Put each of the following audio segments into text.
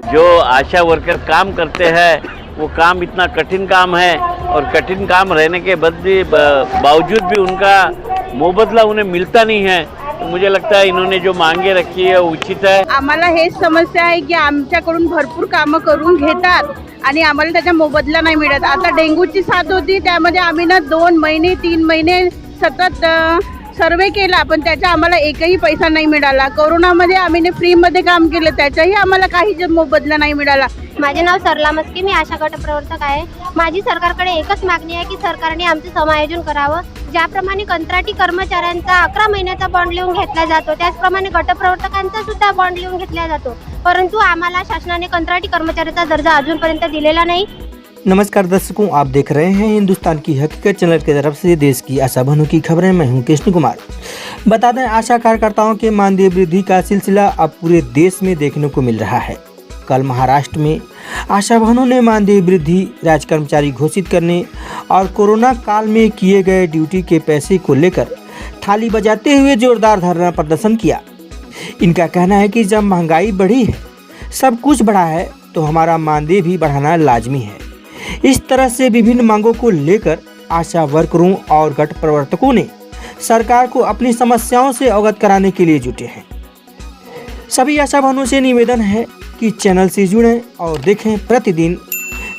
जो आशा वर्कर काम करते हैं वो काम इतना कठिन काम है और कठिन काम रहने के बावजूद भी उनका मोबदला उन्हें मिलता नहीं है। तो मुझे लगता है इन्होंने जो मांगे रखी है उचित है। आम्हाला हेच समस्या आहे की आमच्याकडून भरपूर कामं करून घेतात आणि आम्हाला त्याचा मोबदला नाही मिळत। आता डेंग्यूची साथ होती त्यामध्ये आम्ही ना 2 महिने 3 महिने सतत सर्वे केला पण त्याचा आम्हाला एकही पैसा नाही मिळाला। कोरोनामध्ये आम्ही फ्रीमध्ये काम केलं त्याचाही आम्हाला काही मोबदला नाही मिळाला। माझे नाव सरला मस्के, मी आशा गट प्रवर्तक आहे। माझी सरकारकडे एकच मागणी आहे की सरकारने आमचे समायोजन करावं। ज्याप्रमाणे कंत्राटी कर्मचाऱ्यांचा 11 महिन्याचा बॉन्ड लिहून घेतला जातो त्याचप्रमाणे गटप्रवर्तकांचा सुद्धा बॉन्ड लिहून घेतला जातो, परंतु आम्हाला शासनाने कंत्राटी कर्मचाऱ्याचा दर्जा अजूनपर्यंत दिलेला नहीं। नमस्कार दर्शकों, आप देख रहे हैं हिंदुस्तान की हकीकत चैनल की तरफ से देश की आशा बनू की खबरें। मैं हूं कृष्ण कुमार। बता दें, आशा कार्यकर्ताओं के मानदेय वृद्धि का सिलसिला अब पूरे देश में देखने को मिल रहा है। कल महाराष्ट्र में आशा बहनों ने मानदेय वृद्धि, राज्य कर्मचारी घोषित करने और कोरोना काल में किए गए ड्यूटी के पैसे को लेकर थाली बजाते हुए जोरदार धरना प्रदर्शन किया। इनका कहना है कि जब महंगाई बढ़ी है, सब कुछ बढ़ा है, तो हमारा मानदेय भी बढ़ाना लाजमी है। इस तरह से विभिन्न मांगों को लेकर आशा वर्करों और गट प्रवर्तकों ने सरकार को अपनी समस्याओं से अवगत कराने के लिए जुटे हैं। सभी आशा बहनों से निवेदन है कि चैनल से जुड़ें और देखें प्रतिदिन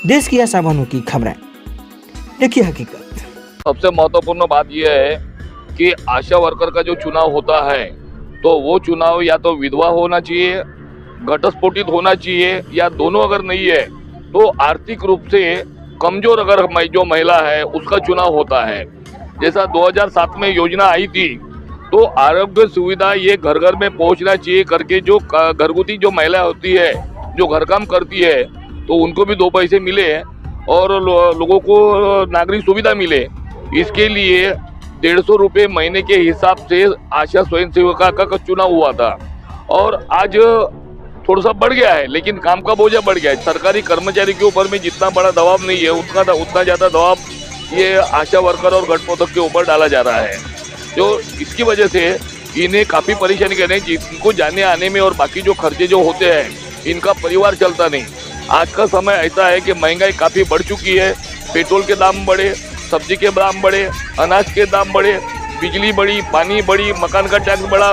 देश की आशा बहनों की खबरें। देखिए हकीकत। सबसे महत्वपूर्ण बात यह है कि आशा वर्कर का जो चुनाव होता है तो वो चुनाव या तो विधवा होना चाहिए, घटस्फोटित होना चाहिए, या दोनों अगर नहीं है तो आर्थिक रूप से कमजोर अगर जो महिला है उसका चुनाव होता है। जैसा 2007 में योजना आई थी तो आरोग्य सुविधा ये घर घर में पहुंचना चाहिए करके जो घरगुती जो महिला होती है जो घर काम करती है तो उनको भी 2 पैसे मिले और लोगों को नागरिक सुविधा मिले। इसके लिए 150 रुपये महीने के हिसाब से आशा स्वयं सेविका का चुनाव हुआ था और आज थोड़ा सा बढ़ गया है, लेकिन काम का बोझा बढ़ गया है। सरकारी कर्मचारी के ऊपर में जितना बड़ा दबाव नहीं है उतना ज़्यादा दबाव ये आशा वर्कर और गटप्रवर्तक के ऊपर डाला जा रहा है, जो इसकी वजह से इन्हें काफ़ी परेशानी कर रहे हैं। जिनको जाने आने में और बाकी जो खर्चे जो होते हैं इनका परिवार चलता नहीं। आज का समय ऐसा है कि महंगाई काफ़ी बढ़ चुकी है। पेट्रोल के दाम बढ़े, सब्जी के दाम बढ़े, अनाज के दाम बढ़े, बिजली बढ़ी, पानी बढ़ी, मकान का टैक्स बढ़ा,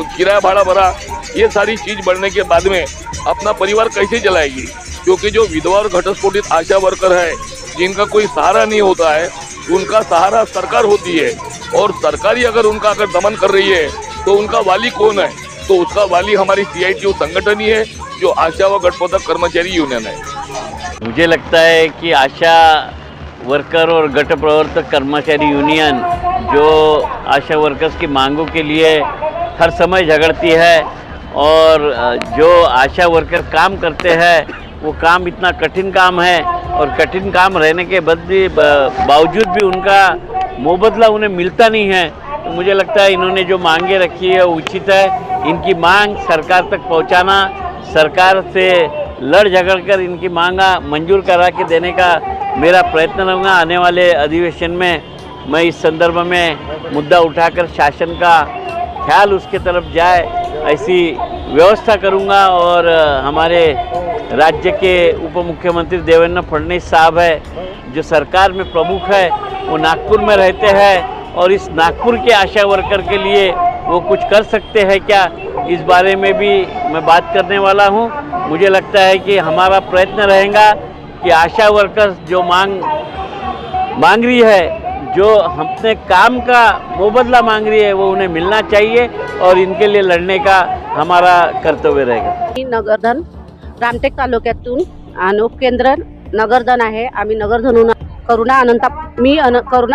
किराया भाड़ा बढ़ा। ये सारी चीज़ बढ़ने के बाद में अपना परिवार कैसे चलाएगी? क्योंकि जो विधवा और घटस्फोटित आशा वर्कर है जिनका कोई सहारा नहीं होता है, उनका सहारा सरकार होती है और सरकारी अगर उनका दमन कर रही है तो उनका वाली कौन है? तो उसका वाली हमारी CITU संगठन ही है जो आशा व गटप्रवर्तक कर्मचारी यूनियन है। मुझे लगता है कि आशा वर्कर और गट प्रवर्तक कर्मचारी यूनियन जो आशा वर्कर्स की मांगों के लिए हर समय झगड़ती है और जो आशा वर्कर काम करते हैं वो काम इतना कठिन काम है और कठिन काम रहने के बावजूद भी उनका मोबदला उन्हें मिलता नहीं है। तो मुझे लगता है इन्होंने जो मांगे रखी है उचित है। इनकी मांग सरकार तक पहुंचाना, सरकार से लड़ झगड़ कर इनकी मांगा मंजूर करा के देने का मेरा प्रयत्न रहूँगा। आने वाले अधिवेशन में मैं इस संदर्भ में मुद्दा उठाकर शासन का ख्याल उसके तरफ जाए ऐसी व्यवस्था करूँगा। और हमारे राज्य के उप मुख्यमंत्री देवेंद्र फडणवीस साहब है जो सरकार में प्रमुख है, वो नागपुर में रहते हैं और इस नागपुर के आशा वर्कर के लिए वो कुछ कर सकते हैं क्या, इस बारे में भी मैं बात करने वाला हूँ। मुझे लगता है कि हमारा प्रयत्न रहेगा कि आशा वर्कर्स जो मांग रही है, जो अपने काम का मोबदला मांग रही है वो उन्हें मिलना चाहिए और इनके लिए लढणे का हमारा कर्तव्य रहेगा। नगरधन रामटेक तालुक्यातून आणि उपकेंद्र नगरधन आहे। आम्ही नगरधनून करुणा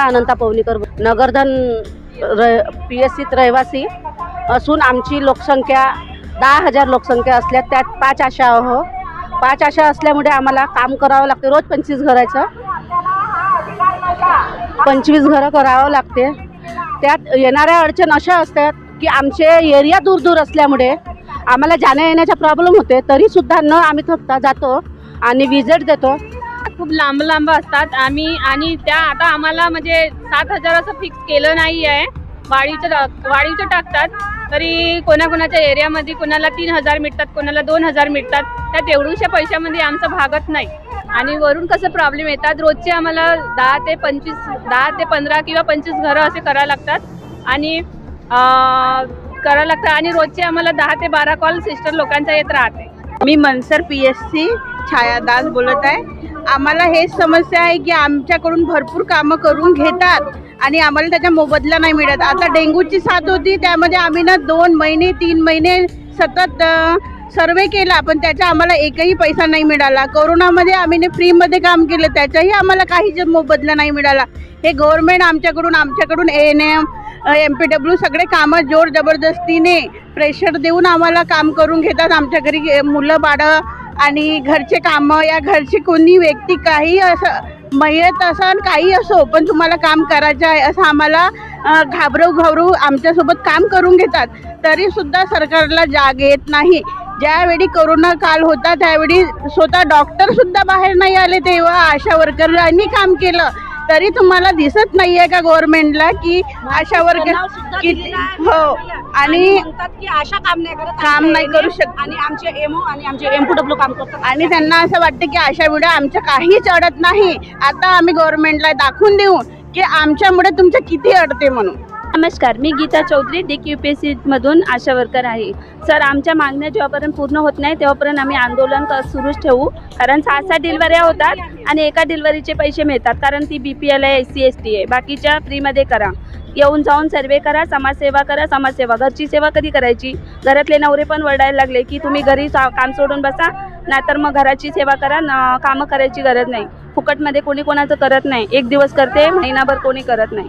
अनंता पवनीकर नगरधन PSCत रहिवासी असून आमची लोकसंख्या 10,000 लोकसंख्या असल्या त्यात 5 आशा आहो। 5 आशा असल्यामुळे आम्हाला काम करावं लागते। रोज 25 घराचं 25 घरं करावं लागते। त्यात येणाऱ्या अडचण अशा असतात की आमचे एरिया दूर दूर असल्यामुळे आम्हाला जाण्या येण्याचा प्रॉब्लेम होते, तरी सुद्धा न आम्ही थकता जातो आणि विजिट देतो। खूप लांब लांब असतात आम्ही आणि त्या आता आम्हाला म्हणजे 7,000 असं फिक्स केलं नाही आहे। वाढीचं टाकतात तरी कोणाकोणाच्या एरियामध्ये कोणाला 3,000 मिळतात, कोणाला 2,000 मिळतात. त्या तेवढूशा पैशामध्ये आमचं भागत नाही. आणि वरून कसं प्रॉब्लेम येतात, रोजचे आम्हाला 10 ते 15 किंवा 25 घरं असे करावं लागतात आणि आणि रोजचे आम्हाला 10 ते 12 कॉल सिस्टर लोकांचा येत राहते. मी मनसर PSC छाया दास बोलत आहे. आम्हाला हेच समस्या आहे की आमच्याकडून भरपूर कामं करून घेतात आणि आम्हाला त्याचा मोबदला नाही मिळत. आता डेंग्यूची साथ होती, त्यामध्ये आम्ही ना 2 महिने 3 महिने सतत सर्वे केला, पण त्याचा आम्हाला एकही पैसा नाही मिळाला. कोरोनामध्ये आम्ही फ्रीमध्ये काम केलं, त्याचाही आम्हाला काहीच मोबदला नाही मिळाला. हे गव्हर्नमेंट आमच्याकडून ANM MPW सगळे कामं जोर जबरदस्तीने प्रेशर देऊन आम्हाला काम करून घेतात. आमच्या घरी मुलं बाळं आणि घरचे कामं, या घरची कोणी व्यक्ती काही असं मयत असं काही असो, पण तुम्हाला काम करायचं आहे असं आम्हाला घाबरवू आमच्यासोबत काम करून घेतात. तरीसुद्धा सरकारला जाग येत नाही. ज्यावेळी कोरोना काल होता त्यावेळी स्वतः डॉक्टरसुद्धा बाहेर नाही आले, तेव्हा आशा वर्करांनी काम केलं. तरी तुम्हाला दिसत नाही आहे का गव्हर्नमेंटला की आशा वर्कर किती हो आणि आशा काम नाही करू शकत आणि आमचे एमओ आणि आमचे MPW काम करतात आणि त्यांना असं वाटतं की आशा व्हिडिओ आमच्या काहीच अडत नाही. आता आम्ही गव्हर्नमेंटला दाखवून देऊ की आमच्यामुळे तुमचं किती अडते म्हणून. नमस्कार, मी गीता चौधरी DQPSC मधून आशा वर्कर आहे. सर, आमच्या मागण्या जेव्हापर्यंत पूर्ण होत नाही तेव्हापर्यंत आम्ही आंदोलन सुरूच ठेवू. कारण 6-7 डिलिव्हऱ्या होतात आणि एका डिलिव्हरीचे पैसे मिळतात, कारण ती BPL आहे, SC ST आहे. बाकीच्या फ्रीमध्ये करा, येऊन जाऊन सर्वे करा, समाजसेवा करा. समाजसेवा घरची सेवा कधी करायची? घरातले नवरे पण वरडायला लागले की तुम्ही घरी काम सोडून बसा, नाहीतर मग घराची सेवा करा. कामं करायची गरज नाही. फुकटमध्ये कोणी कोणाचं करत नाही. एक दिवस करते, महिनाभर कोणी करत नाही.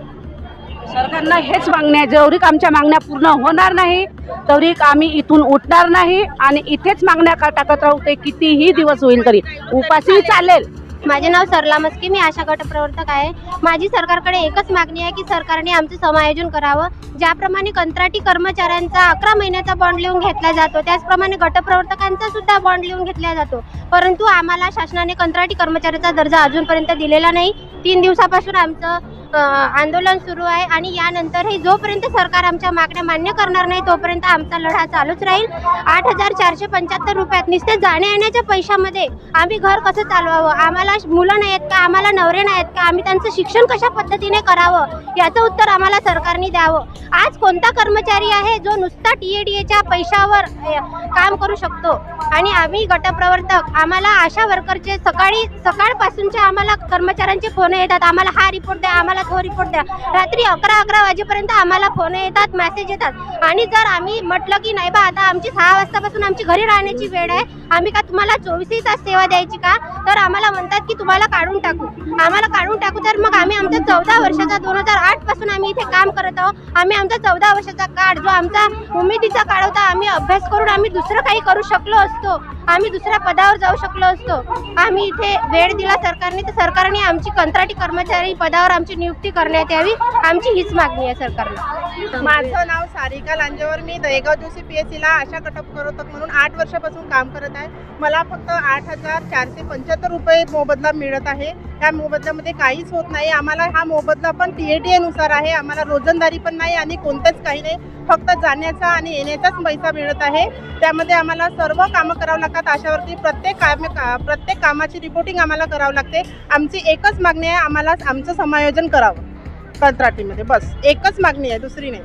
सरकारला हेच मागण्या, जेवढी आमच्या मागण्या पूर्ण होणार नाही तेवढी आम्ही इथून उठणार नाही आणि इथेच मागण्या टाकत राहू. ते कितीही दिवस होईल तरी उपाशी चालेल. माझे नाव सरला मस्के, मी आशा गटप्रवर्तक आहे. माझी सरकारकडे एकच मागणी आहे की सरकारने आमचं समायोजन करावं. ज्याप्रमाणे कंत्राटी कर्मचाऱ्यांचा 11 महिन्याचा बॉन्ड लिहून घेतला जातो, त्याचप्रमाणे गटप्रवर्तकांचा सुद्धा बॉन्ड लिहून घेतला जातो. परंतु आम्हाला शासनाने कंत्राटी कर्मचाऱ्याचा दर्जा अजूनपर्यंत दिलेला नाही. 3 दिवसापासून आमचं आंदोलन सुरू आहे आणि यानंतरही जोपर्यंत सरकार आमच्या मागण्या मान्य करणार नाही तोपर्यंत आमचा लढा चालूच राहील. 8,475 रुपयात नुसते जाण्या येण्याच्या पैशामध्ये आम्ही घर कसं चालवावं? आम्हाला मुलं नाही आहेत का? आम्हाला नवरे नाही आहेत का? आम्ही त्यांचं शिक्षण कशा पद्धतीने करावं याचं उत्तर आम्हाला सरकारने द्यावं. आज कोणता कर्मचारी आहे जो नुसता TADAच्या पैशावर काम करू शकतो? आणि आम्ही गटप्रवर्तक, आम्हाला आशा वर्करचे सकाळपासूनचे आम्हाला कर्मचाऱ्यांचे फोन येतात, आम्हाला हा रिपोर्ट द्या, आम्हाला तो रिपोर्ट द्या. रात्री 11 वाजेपर्यंत आम्हाला फोन येतात, मेसेज येतात. आणि जर आम्ही म्हटलं की नाही बा आता आमची 6 वाजतापासून आमची घरी राहण्याची वेळ आहे, आम्ही का तुम्हाला 24 तास सेवा द्यायची का? तर आम्हाला म्हणतात की तुम्हाला काढून टाकू. तर मग आम्ही आमचा 14 वर्षाचा 2008 पासून आम्ही इथे काम करत आहोत. आम्ही आमचा 14 वर्षाचा काळ जो आमचा उमेदीचा काळ होता, आम्ही अभ्यास करून आम्ही दुसरं काही करू शकलो असतो, आम्ही दुसऱ्या पदावर जाऊ शकलो असतो. आम्ही इथे वेळ दिला सरकारने, तर सरकारने आमची कंत्राटी कर्मचारी पदावर आमची नियुक्ती करण्यात यावी. आमची हीच मागणी आहे सरकारला. माझं नाव सारिका लांजेवर, मी दहेगाव जोशी PSCला आशा गटप्रवर्तक म्हणून 8 वर्षापासून काम करत आहे. मला फक्त 8,475 रुपये मोबदला मिळत आहे. त्या मोबदल्यामध्ये काहीच होत नाही. आम्हाला हा मोबदला पण TADA नुसार आहे. आम्हाला रोजंदारी पण नाही आणि कोणतंच काही नाही, फक्त जाण्याचा आणि येण्याचाच पैसा मिळत आहे. त्यामध्ये आम्हाला सर्व कामं करावं लागतात. आशावरती प्रत्येक कामाची रिपोर्टिंग आम्हाला करावं लागते. आमची एकच मागणी आहे, आम्हाला आमचं समायोजन करावं कंत्राटीमध्ये, बस एकच मागणी आहे, दुसरी नाही.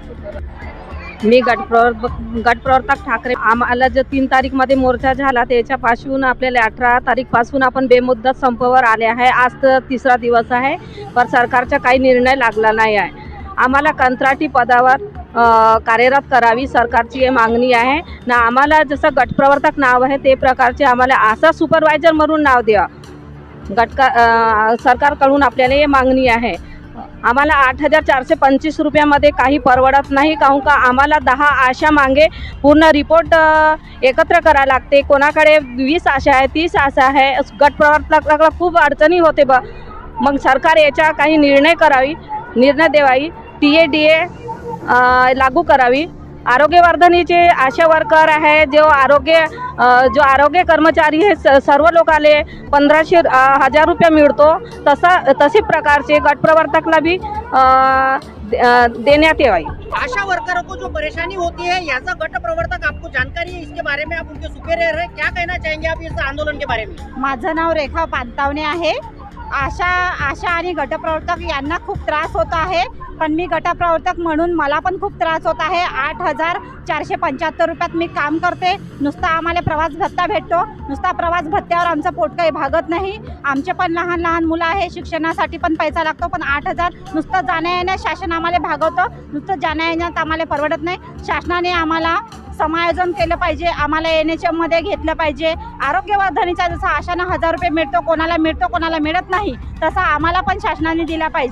मी गटप्रवर्तक ठाकरे. आम्हाला जो 3 तारीखमध्ये मोर्चा झाला त्याच्यापासून आपल्याला 18 तारीखपासून आपण बेमुदत संपावर आले आहे. आज तर 3रा दिवस आहे, पण सरकारचा काही निर्णय लागला नाही आहे. आम्हाला कंत्राटी पदावर कार्यरत करावी, सरकारची हे मागणी आहे ना. आम्हाला जसं गटप्रवर्तक नाव आहे ते प्रकारचे आम्हाला आशा सुपरवायझर म्हणून नाव द्या. सरकारकडून आपल्याला हे मागणी आहे. आम्हाला 8,425 रुपयामध्ये काही परवडत नाही, काहून का आम्हाला 10 आशा मागे पूर्ण रिपोर्ट एकत्र करावं लागते. कोणाकडे 20 आशा आहे, 30 आशा आहे. गटप्रवर्तकाला खूप अडचणी होते मग सरकार याचा काही निर्णय द्यावी. TADA लागू करावी. आरोग्यवर्धनीचे आशा वर्कर आहे, जो आरोग्य कर्मचारी आहे, सर्व लोकांना 1500 रुपये मिळतो. तसे प्रकारचे गटप्रवर्तकला बी देण्यात यावी। आशा वर्करों को जो परेशानी होती है, याचा गट प्रवर्तक आपको जानकारी है इसके बारे में, आप उनके सुपेरियर है, क्या कहना चाहेंगे आप इस आंदोलन के बारे में? माझं नाव रेखा पानतावणे आहे। आशा आणि गटप्रवर्तक यांना खूप त्रास होत आहे, पण मी गटप्रवर्तक म्हणून मला पण खूप त्रास होत आहे। 8,475 रुपयात मी काम करते, नुसता आम्हाला प्रवास भत्ता भेटतो, नुसता प्रवास भत्त्यावर आमचं पोट काही भागत नाही। आमचे पण लहान लहान मुलं आहे, शिक्षणासाठी पण पैसा लागतो, पण 8,000 नुसतं जाण्या येण्यात शासन आम्हाला भागवतं, नुसतं जाण्या येण्यात आम्हाला परवडत नाही। शासनाने आम्हाला समायोजन केलं पाहिजे, आम्हाला NHM-मध्ये घेतलं पाहिजे। आरोग्यवर्धनीचा जसा आशांना 1,000 रुपये मिळतो, कोणाला मिळतो कोणाला मिळत नाही, तसा आम्हाला पण शासनाने दिला पाहिजे।